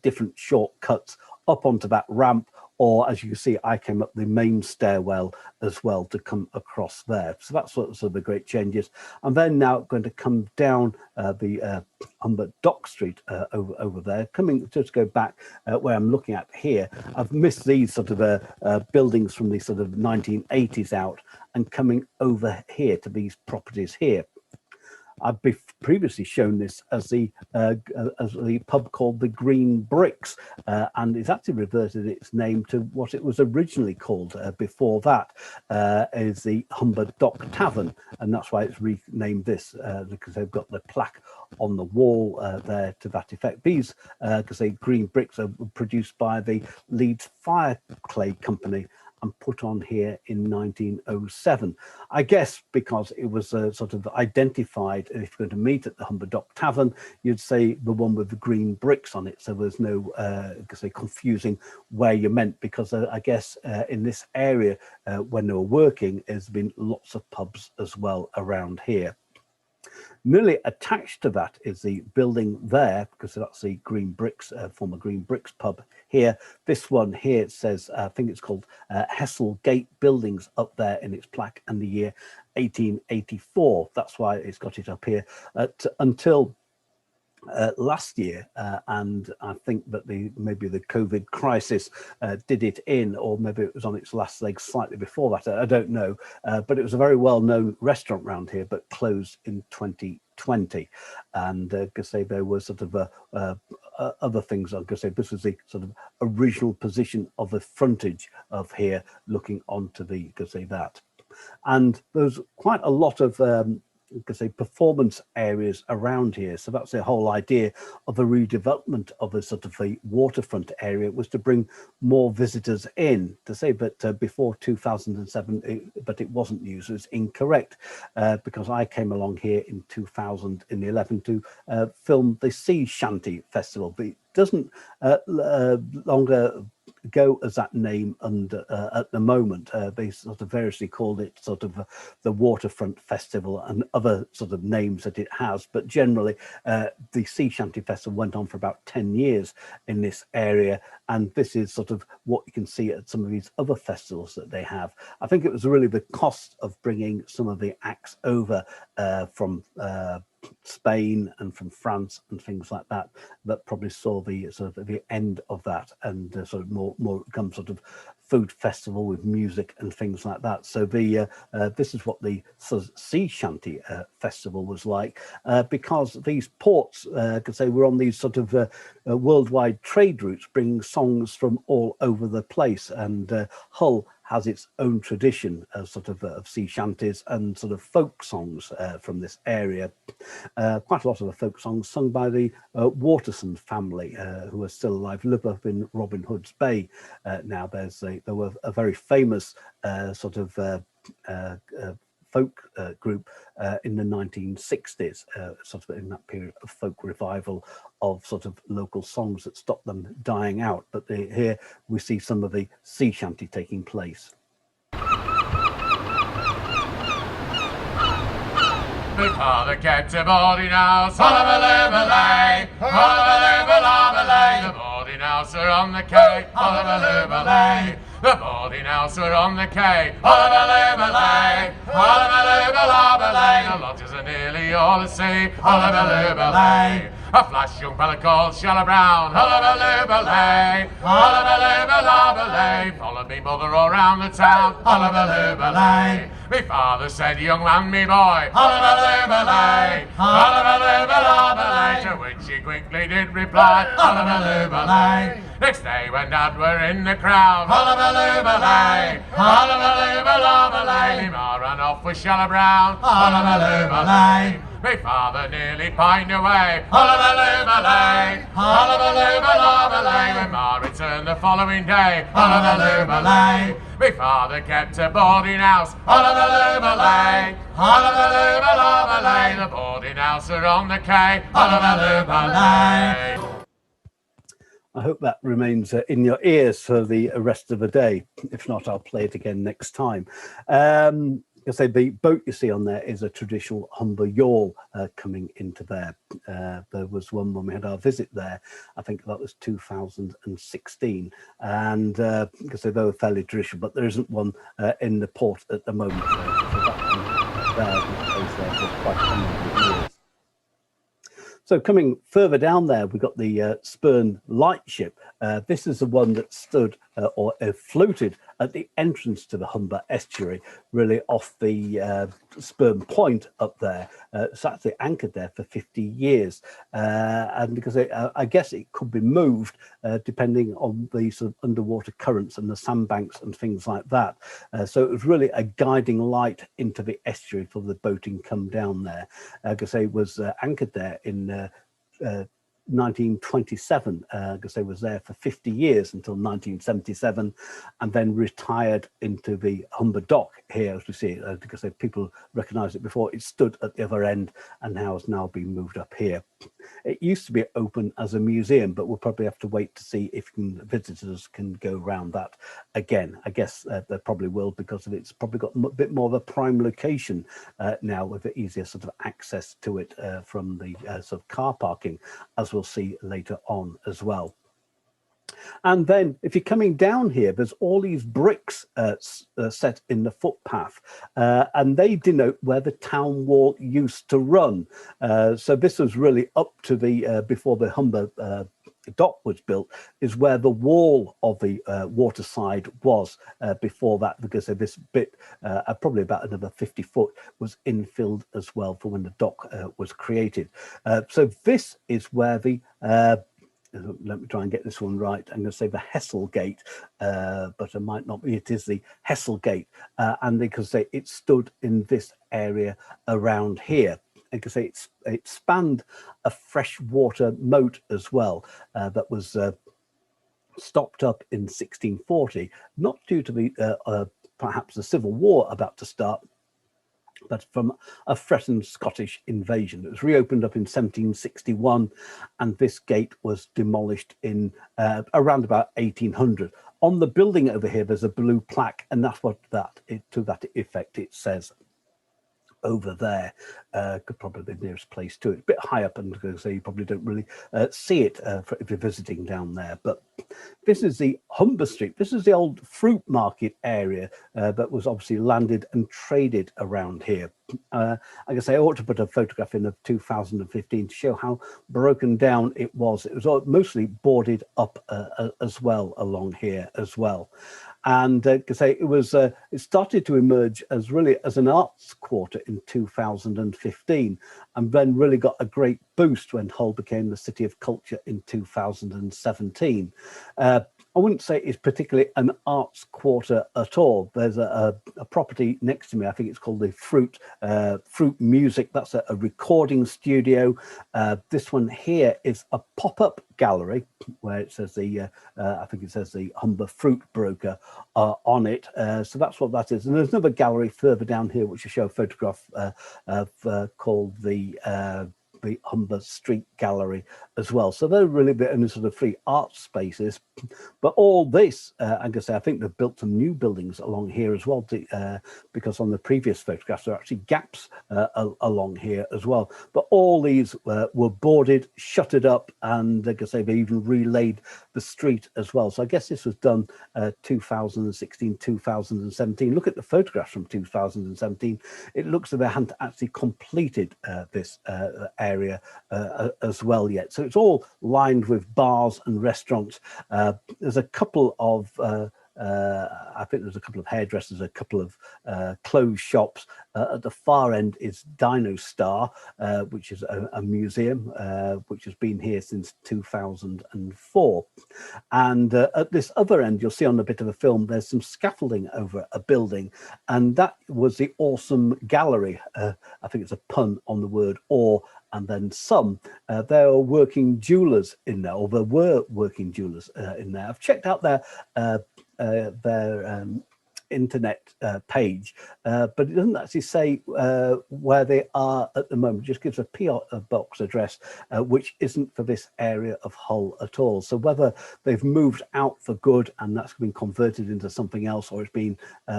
different shortcuts up onto that ramp, or as you can see, I came up the main stairwell as well to come across there. So that's sort of the great changes. I'm then now going to come down the Humber Dock Street over there, coming just go back where I'm looking at here. I've missed these sort of buildings from the sort of 1980s out, and coming over here to these properties here. I've previously shown this as the pub called the Green Bricks, and it's actually reverted its name to what it was originally called before that, is the Humber Dock Tavern, and that's why it's renamed this, because they've got the plaque on the wall there to that effect. These, because they Green Bricks are produced by the Leeds Fire Clay Company, and put on here in 1907. I guess because it was sort of identified, if you're going to meet at the Humber Dock Tavern, you'd say the one with the green bricks on it, so there's no confusing where you meant, because I guess in this area when they were working, there's been lots of pubs as well around here. Nearly attached to that is the building there, because that's the Green Bricks, former Green Bricks pub here. This one here, it says, I think it's called Hessel Gate Buildings up there in its plaque, and the year 1884. That's why it's got it up here. Until last year, and I think that maybe the COVID crisis did it in, or maybe it was on its last leg slightly before that, I don't know, but it was a very well-known restaurant around here, but closed in 2020. And there was sort of other things. I'm going to say this was the sort of original position of the frontage of here, looking onto the that. And there's quite a lot of performance areas around here. So that's the whole idea of the redevelopment of a sort of a waterfront area, was to bring more visitors in. To say that before 2007, but it wasn't used, is incorrect, because I came along here in 2011 to film the Sea Shanty Festival, but it doesn't longer go as that name under at the moment. They sort of variously called it sort of the Waterfront Festival and other sort of names that it has, but generally the Sea Shanty Festival went on for about 10 years in this area, and this is sort of what you can see at some of these other festivals that they have. I think it was really the cost of bringing some of the acts over from Spain and from France and things like that probably saw the sort of the end of that, and sort of more become sort of food festival with music and things like that. So the this is what the Sea Shanty Festival was like, because these ports, because they were on these sort of worldwide trade routes, bringing songs from all over the place, and Hull has its own tradition of sort of sea shanties and sort of folk songs from this area. Quite a lot of the folk songs sung by the Waterson family, who are still alive, live up in Robin Hood's Bay. Now there were a very famous sort of folk group in the 1960s, sort of in that period of folk revival of sort of local songs that stopped them dying out. But here we see some of the sea shanty taking place. The father kept a boarding house, hullabaloo-balay, hullabaloo-balay. The boarding house are on the quay, hullabaloo-balay. The boarding house are on the quay, hullabaloo-balay, hullabaloo-balay. The lodgers are nearly all the sea, hullabaloo-balay. A flash young fella called Shallow Brown. Hullabaloo-balay, hullabaloo-balay. Followed me mother all round the town. Hullabaloo-balay. Me father said, young man, me boy. Hullabaloo-balay, hullabaloo-balay. To which he quickly did reply. Hullabaloo-balay. Next day when Dad were in the crowd. Hullabaloo-balay, hullabaloo-balay. Me ma ran off with Shallow Brown. Hullabaloo-balay. Me father nearly pined away. Hullabaloo-balay, hullabaloo-balay. When ma returned the following day. Hullabaloo-balay. Me father kept a boarding house. Hullabaloo-balay, hullabaloo-balay. The boarding house are on the quay. Hullabaloo-balay. I hope that remains in your ears for the rest of the day. If not, I'll play it again next time. I say the boat you see on there is a traditional Humber yawl coming into there. There was one when we had our visit there. I think that was 2016, and because they were fairly traditional, but there isn't one in the port at the moment. So that one there for quite a number of years. So coming further down there, we've got the Spurn lightship. This is the one that stood or floated at the entrance to the Humber estuary, really off the Spurn Point up there. It's actually anchored there for 50 years. And because I guess it could be moved depending on the sort of underwater currents and the sandbanks and things like that. So it was really a guiding light into the estuary for the boating come down there. Because it was anchored there in 1927, because they was there for 50 years until 1977, and then retired into the Humber dock here, as we see it, because people recognise it before. It stood at the other end and now has been moved up here. It used to be open as a museum, but we'll probably have to wait to see if visitors can go around that again. I guess they probably will, because it's probably got a bit more of a prime location now, with easier sort of access to it from the sort of car parking, as we'll see later on as well. And then if you're coming down here, there's all these bricks set in the footpath, and they denote where the town wall used to run. So this was really up to the before the Humber dock was built, is where the wall of the waterside was before that, because of this bit, probably about another 50 foot, was infilled as well for when the dock was created. So this is where the let me try and get this one right. I'm going to say the Hessel Gate, but it might not be. It is the Hessel Gate, and because it stood in this area around here. And because it spanned a freshwater moat as well, that was stopped up in 1640, not due to the perhaps the Civil War about to start, but from a threatened Scottish invasion. It was reopened up in 1761, and this gate was demolished in around about 1800. On the building over here, there's a blue plaque, and that's what to that effect it says over there. Could probably be the nearest place to it. A bit high up, and so you probably don't really see it if you're visiting down there. But this is the Humber Street. This is the old fruit market area that was obviously landed and traded around here. I guess I ought to put a photograph in of 2015 to show how broken down it was. It was mostly boarded up as well along here as well. And it started to emerge as really as an arts quarter in 2015, and then really got a great boost when Hull became the City of Culture in 2017. I wouldn't say it's particularly an arts quarter at all. There's a property next to me. I think it's called the Fruit Music. That's a recording studio. This one here is a pop-up gallery where it says I think it says the Humber Fruit Broker on it. So that's what that is. And there's another gallery further down here which I show a photograph of called the Humber Street Gallery as well. So they're really in sort of free art spaces. But all this, I think they've built some new buildings along here as well, because on the previous photographs there are actually gaps along here as well. But all these were boarded, shuttered up, and they even relaid the street as well. So I guess this was done 2016, 2017. Look at the photographs from 2017. It looks as if they hadn't actually completed this area area as well yet. So it's all lined with bars and restaurants. There's a couple of I think there's a couple of hairdressers, a couple of clothes shops. At the far end is Dinostar, which is a museum which has been here since 2004. And at this other end, you'll see on a bit of a film, there's some scaffolding over a building, and that was the awesome gallery. I think it's a pun on the word "or" and then some. There are working jewellers in there, or there were working jewellers in there. I've checked out their internet page, but it doesn't actually say where they are at the moment. It just gives a PO box address, which isn't for this area of Hull at all. So whether they've moved out for good and that's been converted into something else, or it's been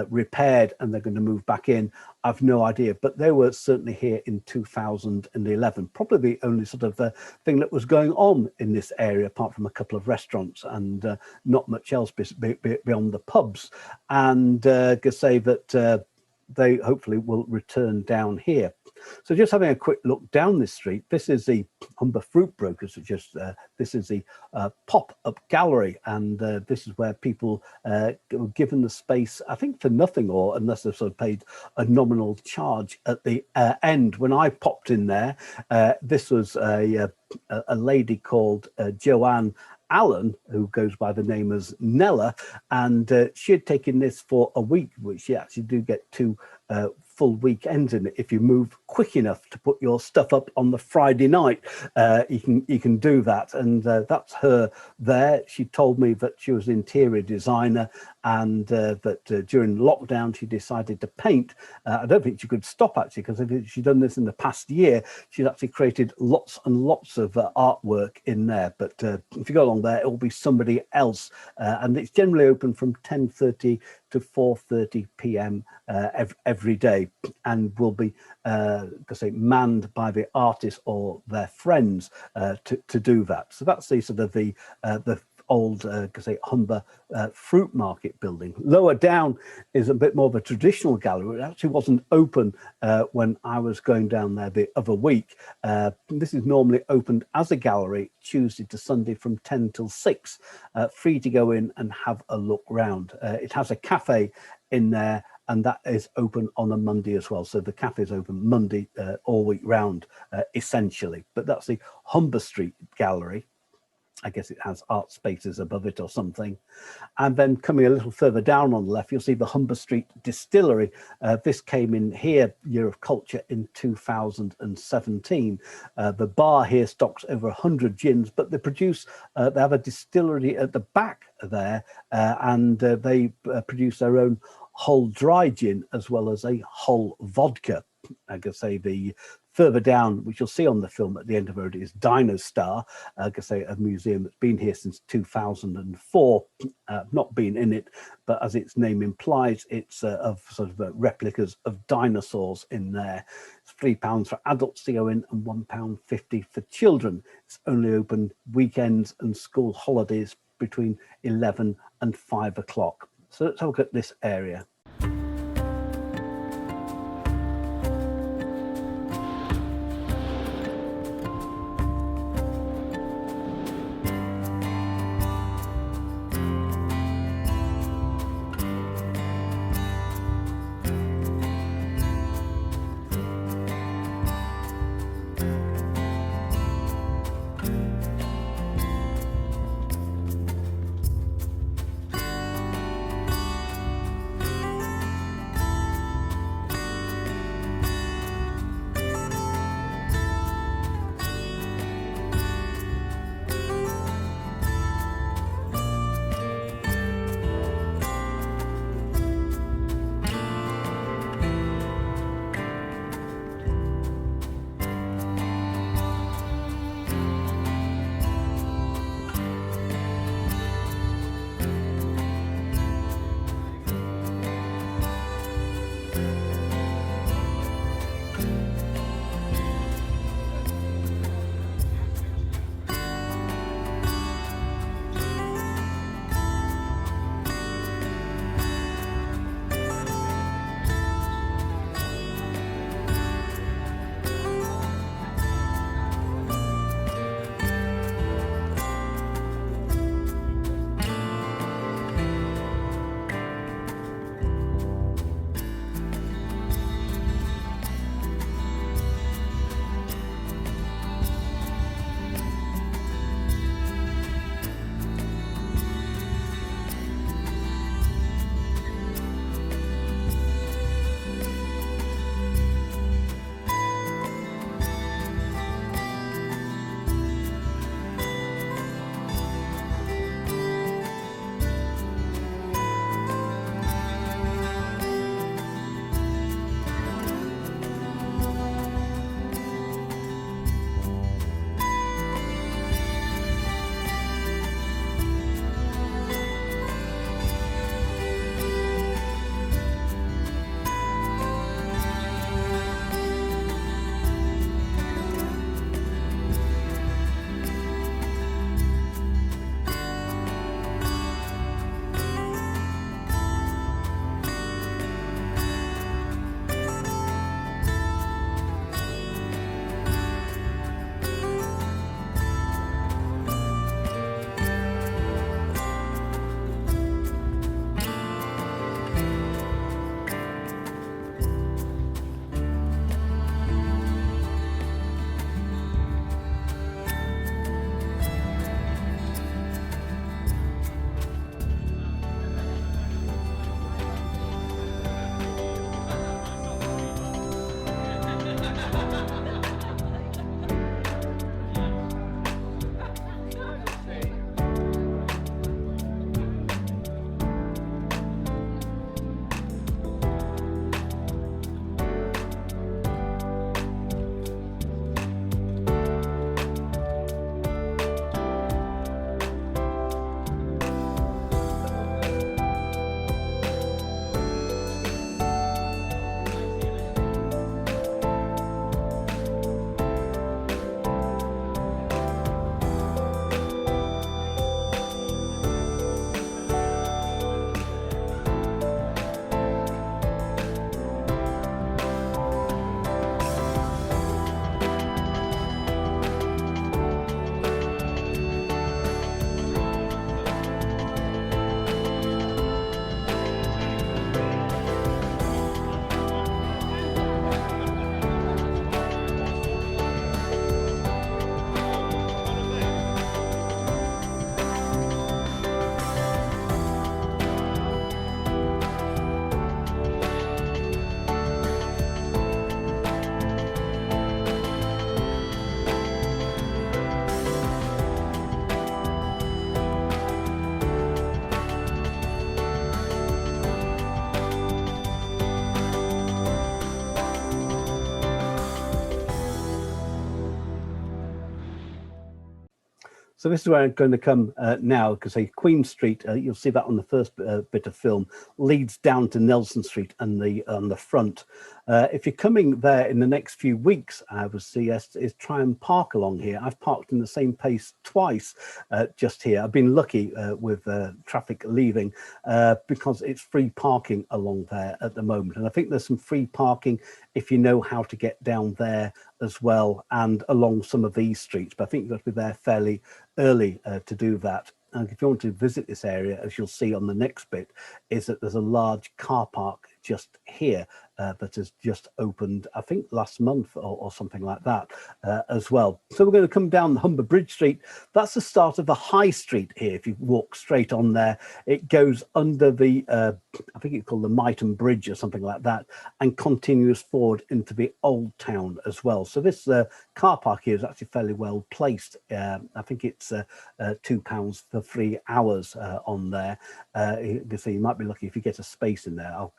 repaired and they're going to move back in, I've no idea. But they were certainly here in 2011, probably the only sort of thing that was going on in this area, apart from a couple of restaurants and not much else beyond the pubs. And can say that they hopefully will return down here. So just having a quick look down this street, this is the Humber Fruit Brokers, which is this is the pop-up gallery, and this is where people were given the space, I think for nothing, or unless they've sort of paid a nominal charge at the end. When I popped in there, this was a lady called Joanne Allen, who goes by the name as Nella, and she had taken this for a week, which you actually do get 2 full weekends in it. If you move quick enough to put your stuff up on the Friday night, you can do that. And that's her there. She told me that she was an interior designer, and that during lockdown she decided to paint. I don't think she could stop, actually, because if she'd done this in the past year, she's actually created lots and lots of artwork in there. But if you go along there, it will be somebody else, and it's generally open from 10:30 to 4:30 p.m. Every day, and will be manned by the artists or their friends to do that. So that's the sort of the old Humber fruit market building. Lower down is a bit more of a traditional gallery. It actually wasn't open when I was going down there the other week. This is normally opened as a gallery Tuesday to Sunday from 10 till 6, free to go in and have a look round. It has a cafe in there, and that is open on a Monday as well. So the cafe is open Monday all week round, essentially. But that's the Humber Street gallery. I guess it has art spaces above it or something. And then coming a little further down on the left, you'll see the Humber Street Distillery. This came in here, Year of Culture, in 2017. The bar here stocks over 100 gins, but they produce, they have a distillery at the back there, and they produce their own Hull dry gin as well as a Hull vodka. I can say the further down, which you'll see on the film at the end of the road, is Dinostar. I can say a museum that's been here since 2004. Not been in it, but as its name implies, it's of sort of replicas of dinosaurs in there. It's £3 for adults to go in and £1.50 for children. It's only open weekends and school holidays between 11 and 5 o'clock. So let's have a look at this area. So this is where I'm going to come now, because Queen Street, you'll see that on the first bit of film, leads down to Nelson Street and on the front. If you're coming there in the next few weeks, I would suggest is try and park along here. I've parked in the same place twice just here. I've been lucky with traffic leaving because it's free parking along there at the moment. And I think there's some free parking if you know how to get down there as well, and along some of these streets. But I think you've got to be there fairly early to do that. And if you want to visit this area, as you'll see on the next bit, is that there's a large car park just here that has just opened, I think last month or something like that as well. So we're going to come down Humber Bridge Street. That's the start of the High Street here. If you walk straight on there, it goes under the, I think it's called the Millennium Bridge or something like that, and continues forward into the Old Town as well. So this car park here is actually fairly well placed. I think it's £2 for 3 hours on there. So you might be lucky if you get a space in there. I'll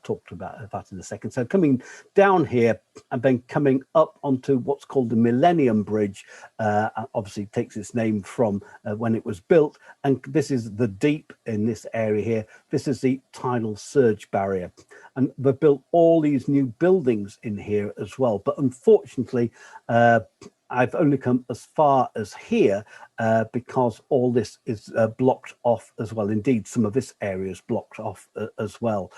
talk about that in a second. So coming down here and then coming up onto what's called the Millennium Bridge, obviously takes its name from when it was built. And this is the deep in this area here. This is the Tidal Surge Barrier. And they've built all these new buildings in here as well. But unfortunately, I've only come as far as here because all this is blocked off as well. Indeed, some of this area is blocked off as well.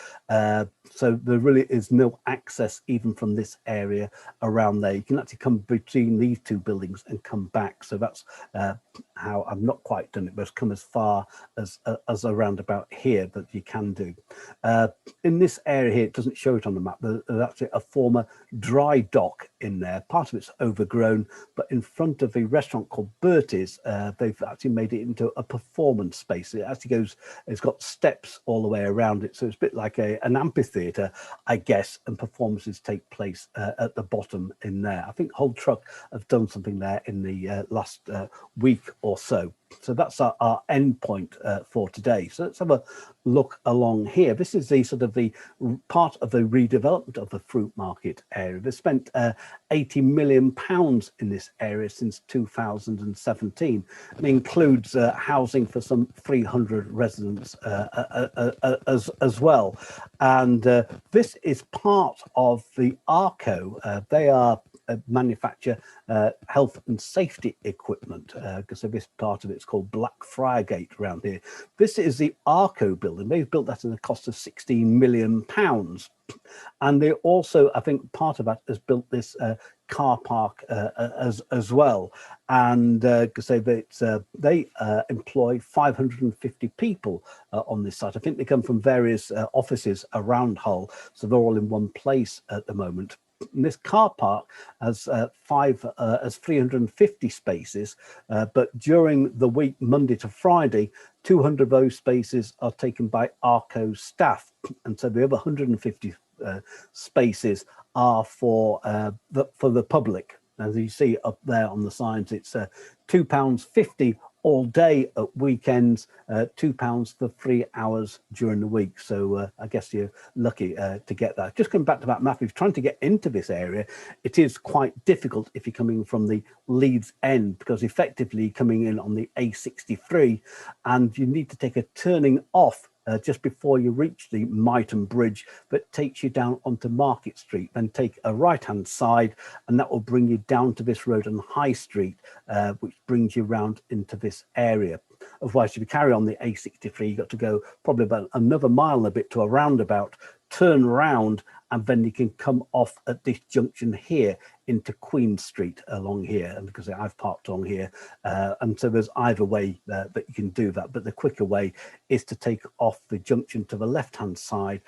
So there really is no access even from this area around there. You can actually come between these two buildings and come back. So that's how I've not quite done it, but it's come as far as around about here that you can do. In this area here, it doesn't show it on the map, there's actually a former dry dock in there. Part of it's overgrown, but in front of a restaurant called Bertie's, they've actually made it into a performance space. It actually goes, it's got steps all the way around it, so it's a bit like an amphitheatre, I guess, and performances take place at the bottom in there. I think Whole Truck have done something there in the last week or so. So that's our end point for today. So let's have a look along here. This is the sort of the part of the redevelopment of the fruit market area. They've spent £80 million in this area since 2017. It includes housing for some 300 residents as well. And this is part of the ARCO. They are manufacture health and safety equipment, because this part of it's called Blackfriar Gate around here. This is the ARCO building. They've built that at a cost of £16 million. And they also, I think part of that has built this car park as well. And because they employ 550 people on this site. I think they come from various offices around Hull, so they're all in one place at the moment. And this car park has 350 spaces, but during the week, Monday to Friday, 200 of those spaces are taken by ARCO staff. And so the other 150 spaces are for the public. As you see up there on the signs, it's £2.50 all day at weekends, £2 for 3 hours during the week. So I guess you're lucky to get that. Just coming back to that map, if you're trying to get into this area, it is quite difficult if you're coming from the Leeds end, because effectively coming in on the A63, and you need to take a turning off just before you reach the Millennium Bridge that takes you down onto Market Street. Then take a right-hand side, and that will bring you down to this road on High Street, which brings you round into this area. Otherwise, if you carry on the A63, you've got to go probably about another mile and a bit to a roundabout, turn round, and then you can come off at this junction here into Queen Street along here. And because I've parked on here, and so there's either way that you can do that, but the quicker way is to take off the junction to the left hand side,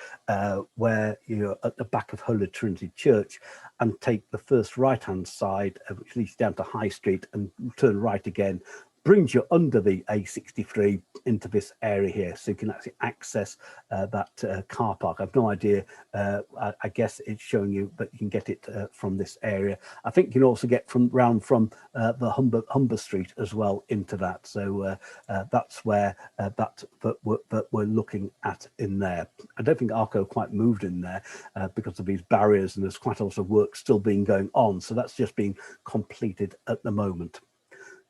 where you're at the back of Holy Trinity Church, and take the first right hand side, which leads down to High Street, and turn right again, brings you under the A63 into this area here, so you can actually access that car park. I've no idea, I guess it's showing you, but you can get it from this area. I think you can also get round from the Humber Street as well into that. So that's where that we're looking at in there. I don't think ARCO quite moved in there because of these barriers, and there's quite a lot of work still being going on. So that's just being completed at the moment.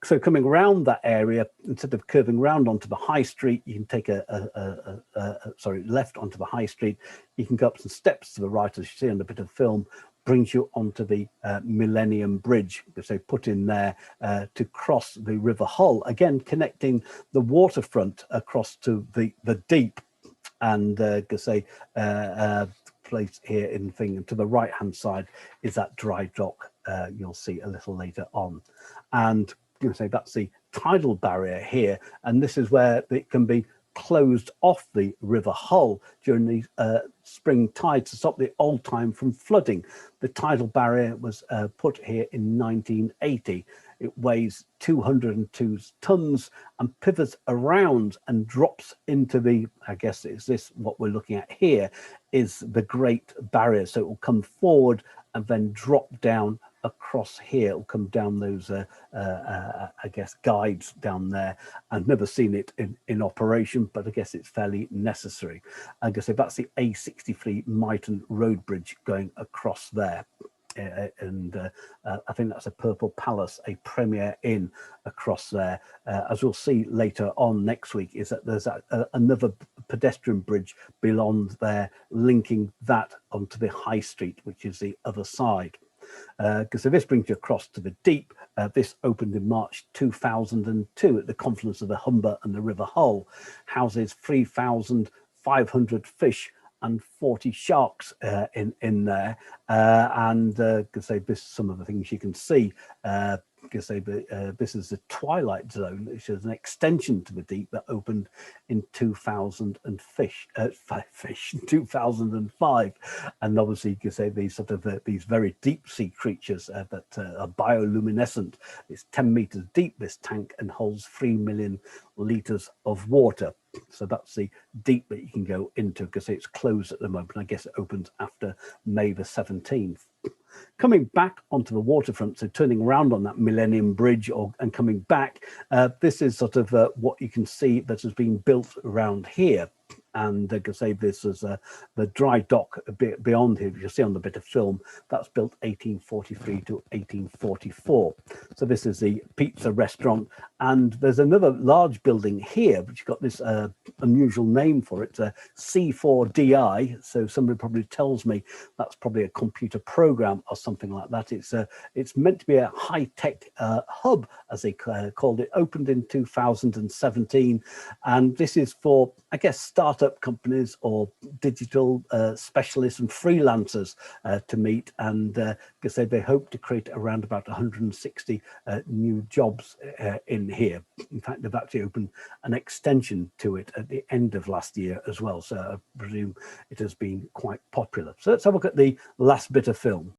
So coming around that area, instead of curving round onto the high street, you can take left onto the high street. You can go up some steps to the right, as you see on the bit of film, brings you onto the Millennium Bridge, which they put in there to cross the River Hull, again connecting the waterfront across to the deep. And place here in thing, and to the right hand side is that dry dock you'll see a little later on. And that's the tidal barrier here, and this is where it can be closed off the River Hull during the spring tide to stop the old time from flooding. The tidal barrier was put here in 1980. It weighs 202 tons and pivots around and drops into the, I guess is this what we're looking at here, is the Great Barrier. So it will come forward and then drop down across here. It'll come down those, I guess, guides down there. I've never seen it in operation, but I guess it's fairly necessary. I guess that's the A63 Myton Road Bridge going across there. And I think that's a Purple Palace, a Premier Inn across there. As we'll see later on next week, is that there's another pedestrian bridge beyond there, linking that onto the High Street, which is the other side. So this brings you across to the deep. This opened in March 2002 at the confluence of the Humber and the River Hull, houses 3,500 fish and 40 sharks in there. This some of the things you can see. This is the Twilight Zone, which is an extension to the deep that opened in 2005. And obviously you can say these sort of these very deep sea creatures that are bioluminescent. It's 10 meters deep, this tank, and holds 3 million liters of water. So that's the deep that you can go into, because it's closed at the moment. I guess it opens after May the 17th. Coming back onto the waterfront, so turning around on that Millennium Bridge and coming back, this is sort of what you can see that has been built around here. And I can say this is the dry dock a bit beyond here. You see on the bit of film, that's built 1843 to 1844. So this is the pizza restaurant. And there's another large building here, which got this unusual name for it, C4DI. So somebody probably tells me that's probably a computer program or something like that. It's meant to be a high-tech hub, as they called it, opened in 2017. And this is for, I guess, startup companies or digital specialists and freelancers to meet, and they hope to create around about 160 new jobs in here. In fact, they've actually opened an extension to it at the end of last year as well, so I presume it has been quite popular. So let's have a look at the last bit of film.